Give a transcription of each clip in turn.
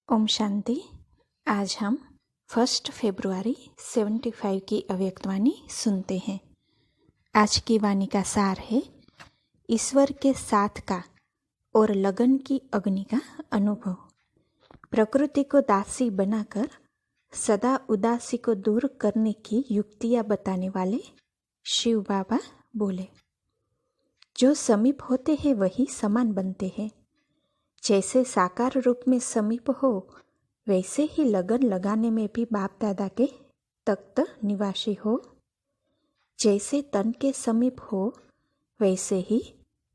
ओम शांति। आज हम 1 फरवरी 75 की अव्यक्तवाणी सुनते हैं। आज की वाणी का सार है ईश्वर के साथ का और लगन की अग्नि का अनुभव। प्रकृति को दासी बनाकर सदा उदासी को दूर करने की युक्तियां बताने वाले शिव बाबा बोले, जो समीप होते हैं वही समान बनते हैं। जैसे साकार रूप में समीप हो वैसे ही लगन लगाने में भी बाप दादा के तख्त निवासी हो। जैसे तन के समीप हो वैसे ही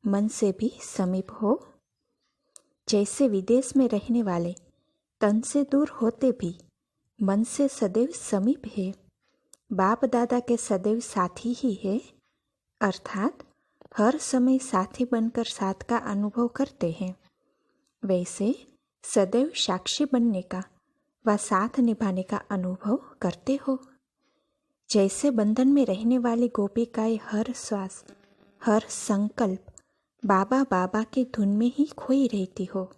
मन से भी समीप हो। जैसे विदेश में रहने वाले तन से दूर होते भी मन से सदैव समीप है, बाप दादा के सदैव साथी ही है, अर्थात हर समय साथी बनकर साथ का अनुभव करते हैं। वैसे सदैव साक्षी बनने का व साथ निभाने का अनुभव करते हो। जैसे बंधन में रहने वाली गोपिकाएं हर श्वास हर संकल्प बाबा बाबा की धुन में ही खोई रहती हो।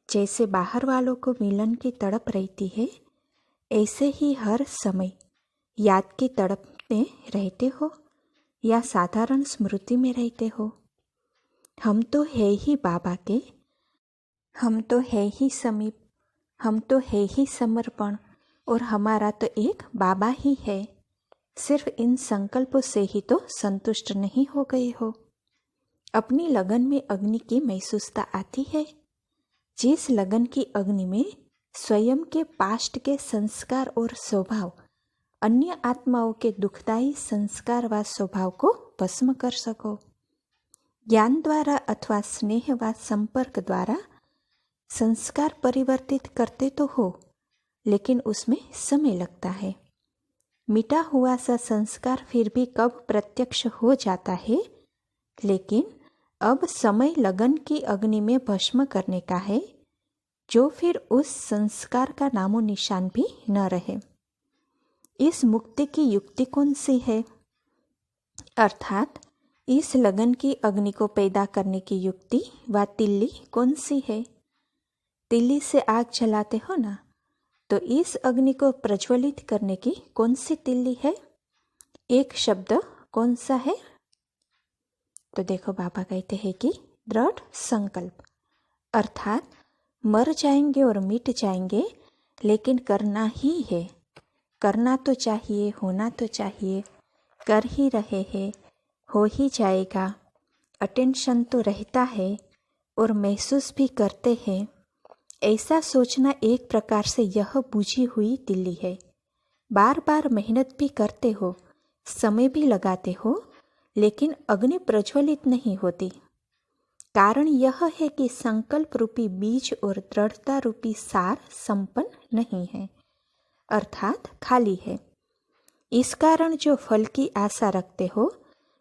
जैसे बाहर वालों को मिलन की तड़प रहती है, ऐसे ही हर समय याद की तड़प में रहते हो या साधारण स्मृति में रहते हो। हम तो है ही बाबा के, हम तो है ही समीप, हम तो है ही समर्पण और हमारा तो एक बाबा ही है। सिर्फ इन संकल्पों से ही तो संतुष्ट नहीं हो गए हो। अपनी लगन में अग्नि की महसूसता आती है। जिस लगन की अग्नि में स्वयं के पास्ट के संस्कार और स्वभाव अन्य आत्माओं के दुखदायी संस्कार व स्वभाव को भस्म कर सको। ज्ञान द्वारा अथवा स्नेह व संपर्क द्वारा संस्कार परिवर्तित करते तो हो, लेकिन उसमें समय लगता है। मिटा हुआ सा संस्कार फिर भी कब प्रत्यक्ष हो जाता है, लेकिन अब समय लगन की अग्नि में भस्म करने का है, जो फिर उस संस्कार का नामो निशान भी न रहे। इस मुक्ति की युक्ति कौन सी है? अर्थात इस लगन की अग्नि को पैदा करने की युक्ति व तिल्ली कौन सी है? तिल्ली से आग जलाते हो ना, तो इस अग्नि को प्रज्वलित करने की कौन सी तिल्ली है? एक शब्द कौन सा है? तो देखो, बाबा कहते हैं कि दृढ़ संकल्प, अर्थात मर जाएंगे और मिट जाएंगे, लेकिन करना ही है। करना तो चाहिए, होना तो चाहिए, कर ही रहे हैं, हो ही जाएगा। अटेंशन तो रहता है और महसूस भी करते हैं। ऐसा सोचना एक प्रकार से यह बुझी हुई तिल्ली है। बार बार मेहनत भी करते हो, समय भी लगाते हो, लेकिन अग्नि प्रज्वलित नहीं होती। कारण यह है कि संकल्प रूपी बीज और दृढ़ता रूपी सार संपन्न नहीं है, अर्थात खाली है। इस कारण जो फल की आशा रखते हो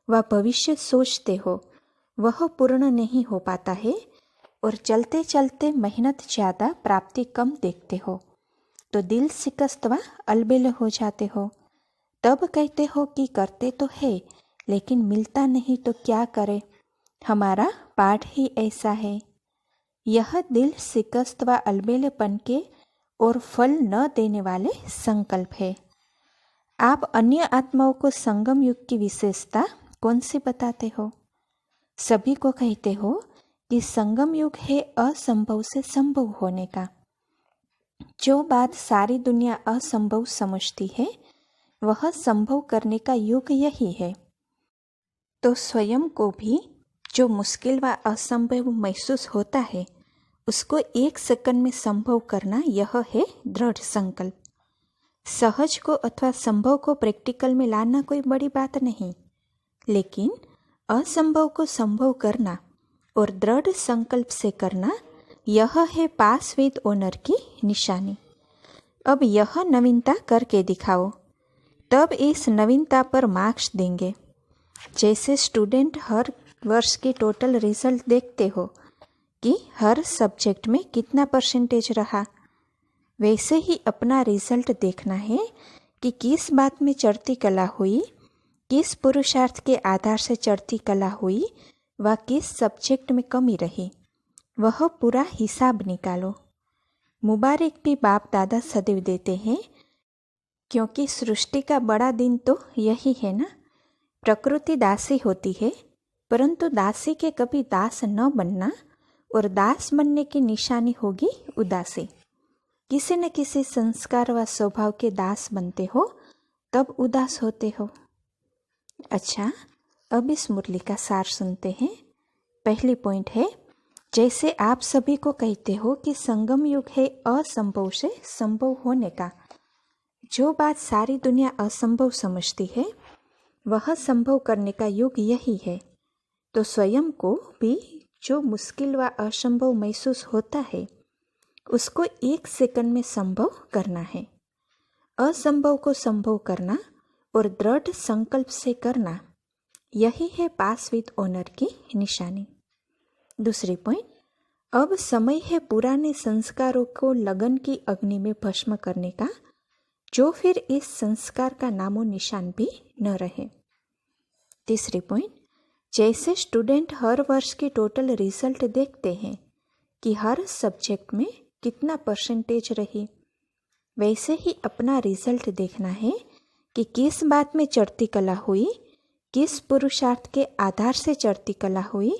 व भविष्य सोचते हो, वह पूर्ण नहीं हो पाता है और चलते चलते मेहनत ज़्यादा प्राप्ति कम देखते हो, तो दिल शिकस्त व अलबेले हो जाते हो। तब कहते हो कि करते तो है, लेकिन मिलता नहीं तो क्या करें, हमारा पाठ ही ऐसा है। यह दिल शिकस्त व अलबेलेपन के और फल न देने वाले संकल्प है। आप अन्य आत्माओं को संगम युग की विशेषता कौन सी बताते हो? सभी को कहते हो कि संगम युग है असंभव से संभव होने का। जो बात सारी दुनिया असंभव समझती है, वह संभव करने का युग यही है। तो स्वयं को भी जो मुश्किल व असंभव महसूस होता है, उसको एक सेकंड में संभव करना, यह है दृढ़ संकल्प। सहज को अथवा संभव को प्रैक्टिकल में लाना कोई बड़ी बात नहीं, लेकिन असंभव को संभव करना और दृढ़ संकल्प से करना, यह है पास विद ऑनर की निशानी। अब यह नवीनता करके दिखाओ, तब इस नवीनता पर मार्क्स देंगे। जैसे स्टूडेंट हर वर्ष की टोटल रिजल्ट देखते हो कि हर सब्जेक्ट में कितना परसेंटेज रहा, वैसे ही अपना रिजल्ट देखना है कि किस बात में चढ़ती कला हुई, किस पुरुषार्थ के आधार से चढ़ती कला हुई व किस सब्जेक्ट में कमी रही, वह पूरा हिसाब निकालो। मुबारक भी बाप दादा सदैव देते हैं, क्योंकि सृष्टि का बड़ा दिन तो यही है ना। प्रकृति दासी होती है, परंतु दासी के कभी दास न बनना और दास बनने की निशानी होगी उदासी। किसी न किसी संस्कार व स्वभाव के दास बनते हो तब उदास होते हो। अच्छा, अब इस मुरली का सार सुनते हैं। पहली पॉइंट है, जैसे आप सभी को कहते हो कि संगम युग है असंभव से संभव होने का। जो बात सारी दुनिया असंभव समझती है वह संभव करने का युग यही है। तो स्वयं को भी जो मुश्किल व असंभव महसूस होता है उसको 1 सेकंड में संभव करना है। असंभव को संभव करना और दृढ़ संकल्प से करना, यही है पास विद ऑनर की निशानी। दूसरी पॉइंट, अब समय है पुराने संस्कारों को लगन की अग्नि में भस्म करने का, जो फिर इस संस्कार का नामो निशान भी न रहे। तीसरी पॉइंट, जैसे स्टूडेंट हर वर्ष की टोटल रिजल्ट देखते हैं कि हर सब्जेक्ट में कितना परसेंटेज रही, वैसे ही अपना रिजल्ट देखना है कि किस बात में चढ़ती कला हुई, किस पुरुषार्थ के आधार से चढ़ती कला हुई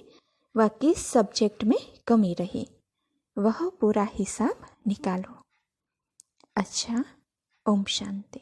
व किस सब्जेक्ट में कमी रही, वह पूरा हिसाब निकालो। अच्छा, ओम शांति।